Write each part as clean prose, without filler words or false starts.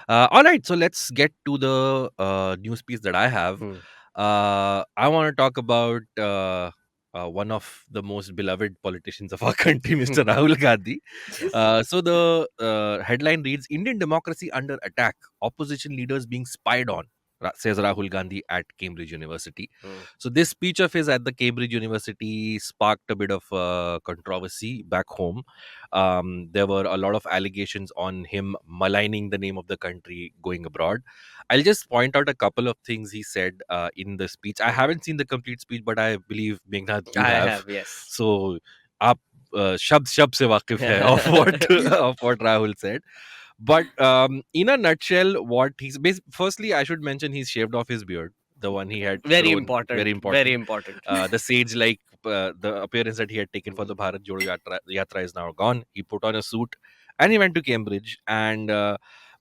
All right, so let's get to the news piece that I have. Hmm. I want to talk about one of the most beloved politicians of our country, Mr. Rahul Gandhi. So the headline reads: Indian democracy under attack, opposition leaders being spied on, says Rahul Gandhi at Cambridge University. Hmm. So this speech of his at the Cambridge University sparked a bit of controversy back home. There were a lot of allegations on him maligning the name of the country going abroad. I'll just point out a couple of things he said in the speech. I haven't seen the complete speech, but I believe Meghnad, you I have. have, yes. So, आप शब्द शब्द से वाकिफ है of what of what Rahul said. But in a nutshell, what firstly, I should mention he's shaved off his beard, the one he had Very grown. Very important. Very important. important. The sage like the appearance that he had taken for Hmm. the Bharat Jodo Yatra is now gone. He put on a suit and he went to Cambridge. And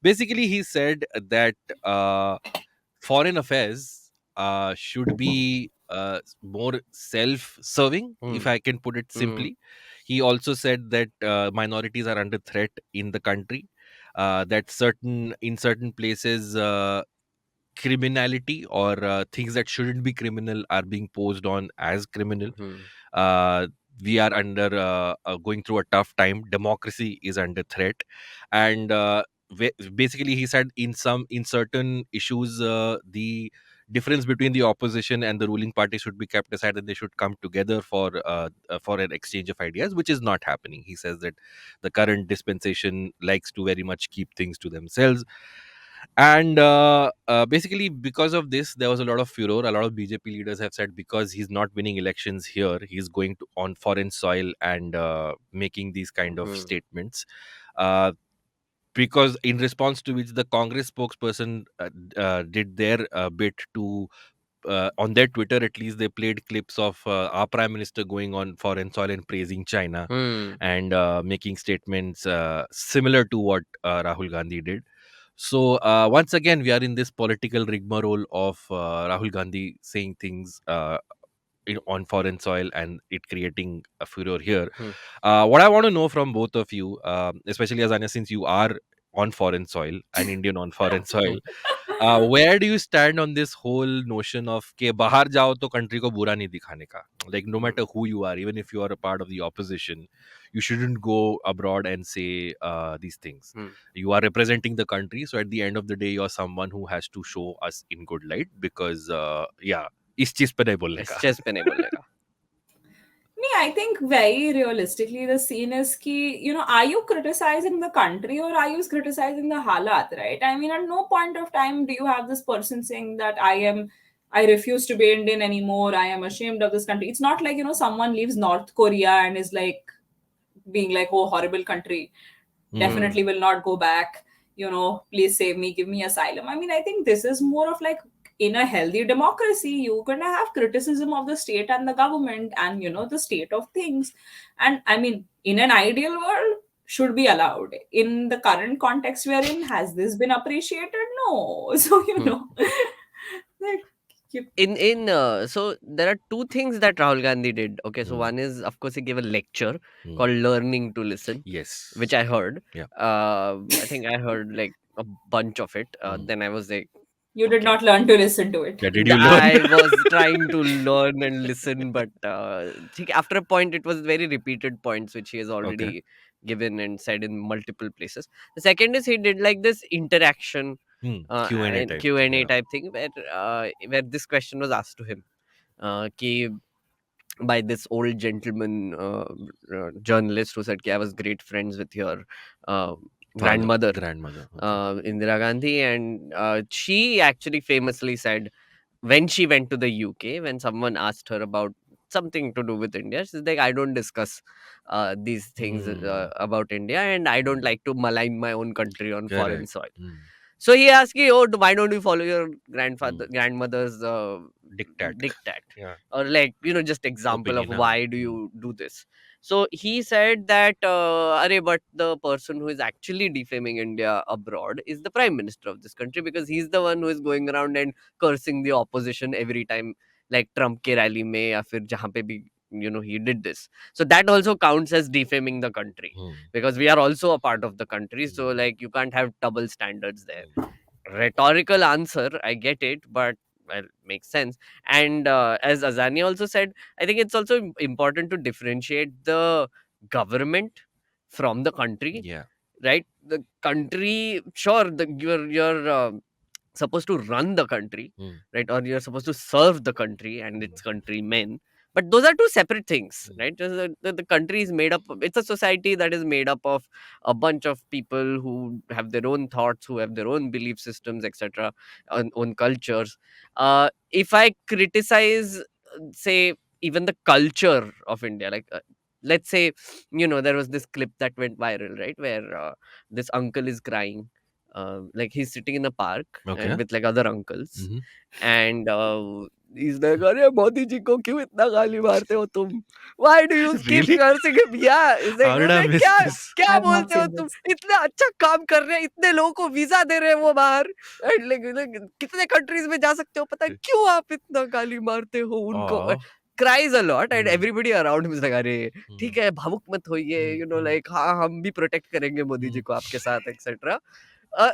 basically, he said that foreign affairs should be more self serving, Hmm. if I can put it Hmm. simply. He also said that minorities are under threat in the country, that certain places, criminality or things that shouldn't be criminal are being posed on as criminal. Hmm. uh, we are under going through a tough time. Democracy is under threat. And basically he said in certain issues, the difference between the opposition and the ruling party should be kept aside, and they should come together for an exchange of ideas, which is not happening. He says that the current dispensation likes to very much keep things to themselves. And basically, because of this, there was a lot of furor. A lot of BJP leaders have said because he's not winning elections here, he's going to on foreign soil and making these kind of Hmm. statements. Uh, because in response to which the Congress spokesperson did their bit to on their Twitter, at least they played clips of our prime minister going on foreign soil and praising China Hmm. and making statements similar to what Rahul Gandhi did. So once again, we are in this political rigmarole of Rahul Gandhi saying things on foreign soil and it creating a furor here. Hmm. What I want to know from both of you, especially Azania, since you are on foreign soil, an Indian on foreign soil, where do you stand on this whole notion of के बाहर जाओ तो country को बुरा नहीं दिखाने का? Like no Hmm. matter who you are, even if you are a part of the opposition, you shouldn't go abroad and say these things. Hmm. You are representing the country, so at the end of the day, you're someone who has to show us in good light because yeah, इस चीज पे नहीं बोलने इस का. Chess पे नहीं बोलेगा. Me, I think very realistically, the scene is ki, are you criticizing the country or are you criticizing the halat, right? I mean, at no point of time do you have this person saying that I refuse to be Indian anymore. I am ashamed of this country. It's not like, someone leaves North Korea and is like being like, oh, horrible country. Hmm. Hmm. Definitely will not go back. Please save me, give me asylum. I mean, I think this is more of like in a healthy democracy, you're gonna have criticism of the state and the government and the state of things. And I mean, in an ideal world, should be allowed. In the current context we're in, has this been appreciated? No. So Hmm. like you, So there are two things that Rahul Gandhi did. Okay, so Hmm. one is, of course, he gave a lecture Hmm. called "Learning to Listen," which Yes. I heard. Yeah. I think I heard like a bunch of it. Hmm. Then I was like, you did okay. not learn to listen to it. Yeah. Did you learn? I was trying to learn and listen, but after a point, it was very repeated points which he has Okay. already given and said in multiple places. The second is he did like this interaction, Q&A and type. Q&A Yeah. type thing where this question was asked to him. Ki by this old gentleman journalist who said, ki, I was great friends with your uh, Father, grandmother, grandmother. Okay. Indira Gandhi. And she actually famously said, when she went to the UK, when someone asked her about something to do with India, she's like, I don't discuss these things Hmm. about India, and I don't like to malign my own country on foreign Correct. soil. Hmm. So he asked me, oh, why don't you follow your Hmm. grandmother's Diktat. diktat? Yeah. Or like, just example of Opinion. Huh? why do you do this? So he said that, Arey, but the person who is actually defaming India abroad is the prime minister of this country, because he's the one who is going around and cursing the opposition every time, like Trump ke rally mein, या फिर जहाँ पे भी he did this. So that also counts as defaming the country, Hmm. because we are also a part of the country. So Hmm. like you can't have double standards there. Hmm. Rhetorical answer, I get it, but well, makes sense. And as Azania also said, I think it's also important to differentiate the government from the country, Yeah. right? The country, sure, you're supposed to run the country, Hmm. right? Or you're supposed to serve the country and Hmm. its countrymen. But those are two separate things, Hmm. right? The country is made up it's a society that is made up of a bunch of people who have their own thoughts, who have their own belief systems, etc., own cultures. If I criticize, say, even the culture of India, like let's say, there was this clip that went viral, right, where this uncle is crying, like he's sitting in a park and Okay. with like other uncles, Hmm. and he's like, "Arey Modi ji ko kyun itna गाली मारते हो तुम? Why do you keep Really? cursing him?" Yeah, it's like, How did I miss क्या this? क्या I've not बोलते हो seen तुम? this. इतना अच्छा काम कर रहे हैं, इतने लोगों को वीजा दे रहे हैं वो बाहर, and like कितने कंट्रीज में जा सकते हो, पता है क्यों आप इतना गाली मारते हो उनको? Oh. Cries a lot, and Hmm. everybody around him is like, अरे Hmm. ठीक है, भावुक मत होइए, Hmm. Hmm. like हाँ, हम भी प्रोटेक्ट करेंगे मोदी Hmm. जी को आपके साथ, etc. uh,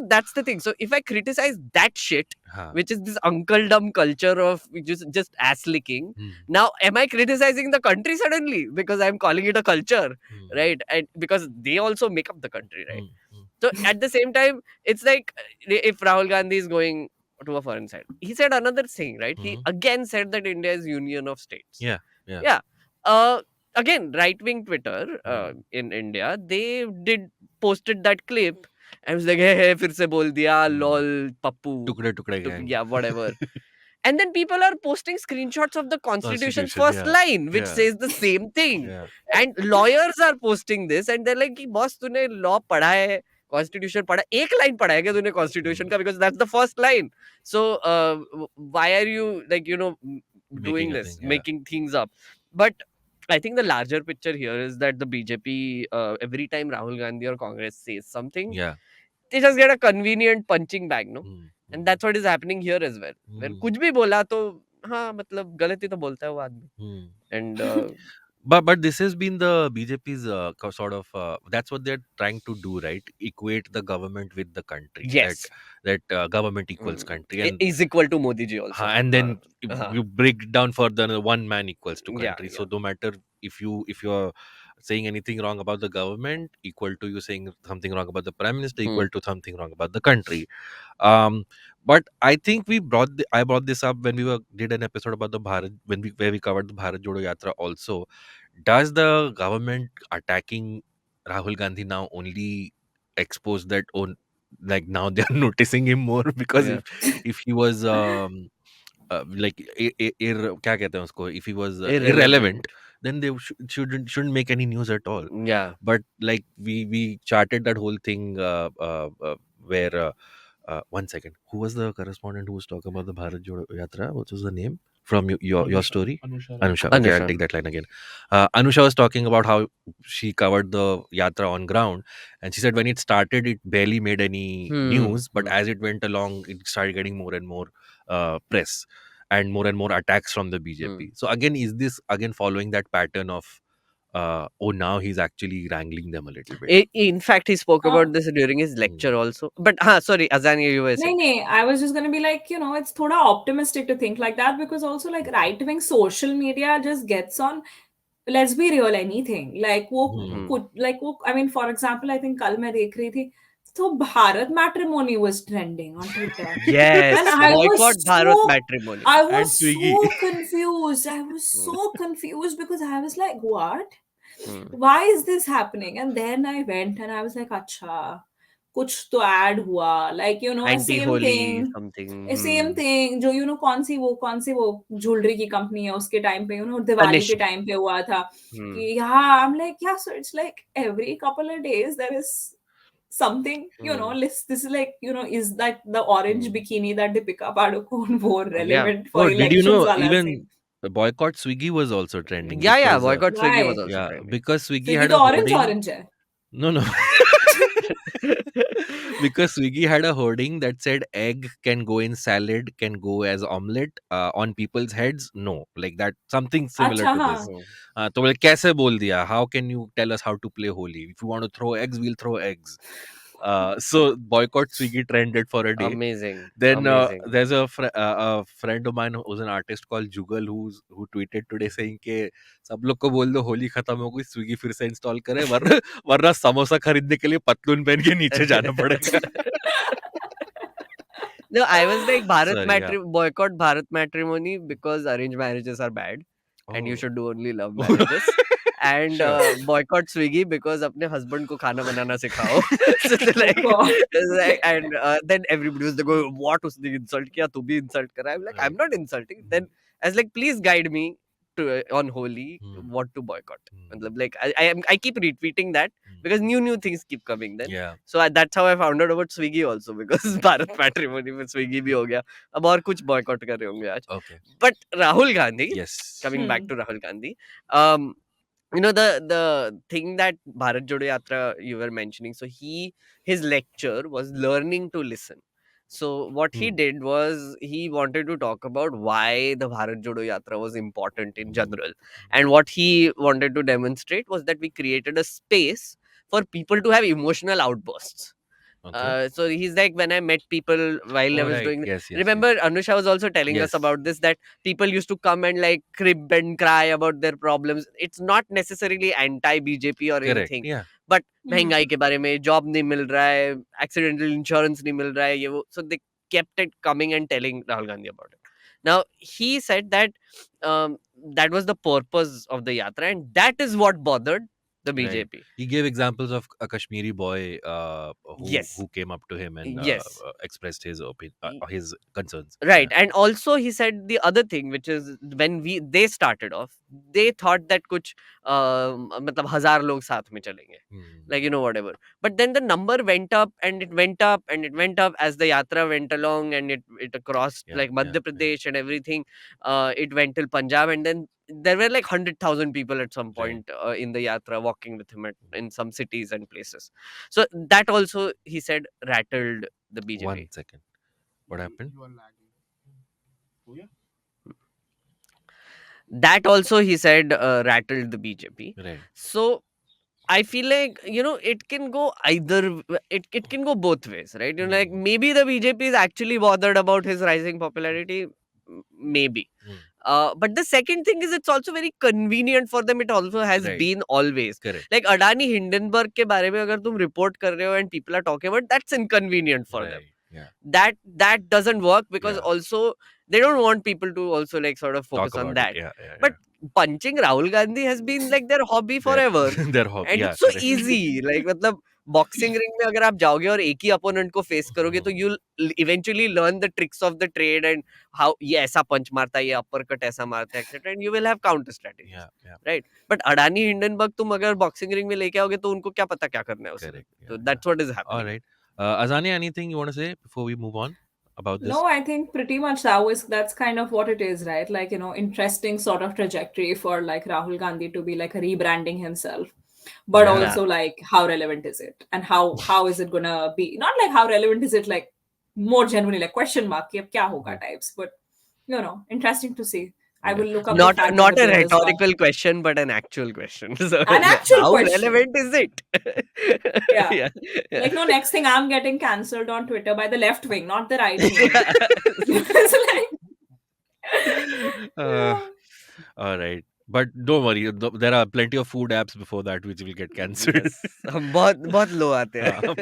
that's the thing. So if I criticize that shit, Ha. which is this uncle dumb culture of just ass licking, Hmm. now am I criticizing the country suddenly because I'm calling it a culture, Hmm. right? And because they also make up the country, right? Hmm. Hmm. So at the same time, it's like, if Rahul Gandhi is going to a foreign side, he said another thing, right? He Hmm. again said that India is union of states. Yeah. Yeah. Yeah. uh Again, right wing Twitter Hmm. in India, they did posted that clip. I was like, hey, फिर से बोल दिया, Hmm. lol, Pappu, Tukde Tukde Gang. yeah, whatever. And then people are posting screenshots of the constitution's Constitution. first Yeah. line, which Yeah. says the same thing. Yeah. And lawyers are posting this, and they're like, कि boss तूने law पढ़ा है, constitution पढ़ा, एक line पढ़ा है क्या तूने constitution Hmm. का, because that's the first line. So why are you, like, Making doing a this, thing. Yeah. making things up? But I think the larger picture here is that the BJP, every time Rahul Gandhi or Congress says something, Yeah. they just get a convenient punching bag, no? Hmm. And Hmm. that's what is happening here as well. Where Hmm. कुछ भी बोला तो हाँ, मतलब गलत ही तो बोलता है वो आदमी. Hmm. And But this has been the BJP's sort of that's what they're trying to do, right? Equate the government with the country. That yes, government equals country, and is equal to Modi ji also. and then Uh-huh. you break it down further. One man equals to Yeah, country. yeah. So no matter if you're saying anything wrong about the government, equal to you saying something wrong about the prime minister, Hmm. equal to something wrong about the country. Um, but I think I brought this up when we did an episode about the Bharat where we covered the Bharat Jodo Yatra also. Does the government attacking Rahul Gandhi now only expose that on, like now they are noticing him more? Because Yeah. if he was like क्या कहते हैं उसको, if he was Irrelevant. irrelevant, then they shouldn't make any news at all. Yeah. But like we charted that whole thing where one second, who was the correspondent who was talking about the Bharat Jodo Yatra? What was the name from your story? Anusha. Okay, I'll Anusha. take that line again. Anusha was talking about how she covered the yatra on ground, and she said when it started, it barely made any Hmm. news, but as it went along, it started getting more and more press and more attacks from the Hmm. BJP. So again, is this again following that pattern of oh, now he's actually wrangling them a little bit? In fact, he spoke Uh, about this during his Hmm. lecture also. But sorry, Azania, you were saying. no, I was just gonna be like, it's thoda optimistic to think like that because also like right wing social media just gets on. Let's be real, anything like वो Hmm. Hmm. could like वो I mean for example I think कल मैं देख रही थी तो Bharat matrimony was trending on Twitter and Yes, boycott Bharat matrimony. I And was Swiggy. so confused. I was Hmm. so confused because I was like, what? Hmm. Why is this happening? And then I went and I was like, अच्छा कुछ तो add हुआ like same Anti-holy thing something. Same thing जो कौन सी वो jewellery की company है उसके टाइम पे दिवाली के Tanishq. टाइम पे हुआ था Hmm. कि हाँ I'm like yeah so it's like every couple of days there is something Hmm. this is like is that the orange Hmm. bikini that Deepika Padukone wore Yeah. relevant for Oh, did you elections know wala scene even the boycott Swiggy was also trending Yeah, yeah. because Boycott Swiggy was why also yeah, trending. because Swiggy Swiggy had तो a orange hoarding. orange है No, no. because Swiggy had a hoarding that said egg can go in salad, can go as omelette on people's heads. No, like that, something similar अच्छा to this. हाँ. Hmm. तो बोले कैसे बोल दिया? How can you tell us how to play Holi? If you want to throw eggs, we'll throw eggs. So boycott Swiggy trended for a day. Amazing, Then amazing. there's a friend of mine who's an artist called Jugal who tweeted today saying कि सब लोग को बोल दो होली खत्म हो गई, Swiggy फिर से इंस्टॉल करे, वरना वरना समोसा खरीदने के लिए पतलून पहन के नीचे जाना पड़ेगा. No, I was like Sorry, yeah. boycott Bharat matrimony because arranged marriages are bad and you Oh. should do only love marriages. And Sure. boycott Swiggy because अपने husband को खाना बनाना सिखाओ. So they're Oh God. and then everybody was like, "Oh, what उसने insult किया, तू भी insult करा." I'm like, I'm Right. not insulting. Then I was like, please guide me to on Holi Hmm. what to boycott. Hmm. मतलब like I keep retweeting that because new things keep coming then. Yeah. So that's how I found out about Swiggy also because Bharat matrimony में Swiggy भी हो गया. अब और कुछ boycott कर रहे होंगे आज. Okay. But Rahul Gandhi, Yes. coming back Hmm. to Rahul Gandhi, um, you know the thing that Bharat Jodo Yatra you were mentioning. So his lecture was learning to listen. So what he Hmm. did was he wanted to talk about why the Bharat Jodo Yatra was important in general, and what he wanted to demonstrate was that we created a space for people to have emotional outbursts. Okay. So he's like, when I met people while I Oh, was right. doing, Yes. Yes. remember Yes. Anusha was also telling us Yes. about this, that people used to come and like crib and cry about their problems. It's not necessarily anti BJP or Correct. anything, Yeah. but Hmm. महंगाई के बारे में, job नहीं मिल रहा है, accidental insurance नहीं मिल रहा है, ये वो. So they kept it coming and telling Rahul Gandhi about it. Now he said that that was the purpose of the yatra, and that is what bothered the Right. BJP. He gave examples of a Kashmiri boy Yes. who came up to him and Yes. expressed his his concerns. Right. Yeah. And also he said the other thing, which is when they started off, they thought that कुछ मतलब 1000 लोग साथ में चलेंगे, Hmm. like whatever. But then the number went up and it went up and it went up as the yatra went along, and it crossed Yeah. like Yeah. Madhya Pradesh and everything. It went till Punjab, and then there were like 100,000 people at some Right. point in the yatra walking with him in some cities and places. So that also he said rattled the BJP. 1 second. What happened? You are lagging. Oh yeah. That also he said rattled the BJP. Right. So I feel like it can go it can go both ways, right? Like maybe the BJP is actually bothered about his rising popularity, maybe. But the second thing is it's also very convenient for them. It also has Right. been always. Correct. Like Adani Hindenburg के बारे में अगर तुम report कर रहे हो and people are talking about, that's inconvenient for them. Right. Yeah. That doesn't work because Yeah. also they don't want people to also like sort of focus Talk on about that. it. Yeah. Yeah. But punching Rahul Gandhi has been like their hobby forever. Their hobby. And Yeah. it's so Correct. easy. Like मतलब boxing ring में अगर आप जाओगे और एक ही opponent को face करोगे तो you eventually learn the tricks of the trade and how ये ऐसा पंच मारता है, ये अपर कट ऐसा मारता है etcetera, and you will have counter strategies, Yeah. Yeah. Right. But Adani Hindenburg तुम अगर बॉक्सिंग रिंग में लेके आओगे तो उनको क्या पता क्या करना है उसमें. Correct. So Yeah. that's what is All happening. right. Azania, anything you want to say before we move on about this? No, I think pretty much that's kind of what it is, right? Like, interesting sort of trajectory for like Rahul Gandhi to be like rebranding himself. But Yeah. also like how relevant is it? And how is it gonna be? Not like how relevant is it, like more genuinely like question mark, कि अब क्या होगा types. But interesting to see. I Yeah. will look up Not the fact not of a the players as well. rhetorical question, but an actual question. So, An actual how question. relevant is it? Yeah. Yeah. Like, no, next thing I'm getting cancelled on Twitter by the left wing, not the right wing. It's like, Uh, all right. But don't worry, there are plenty of food apps before that which will get cancelled. Yes. बहुत बहुत low आते हैं. हाँ.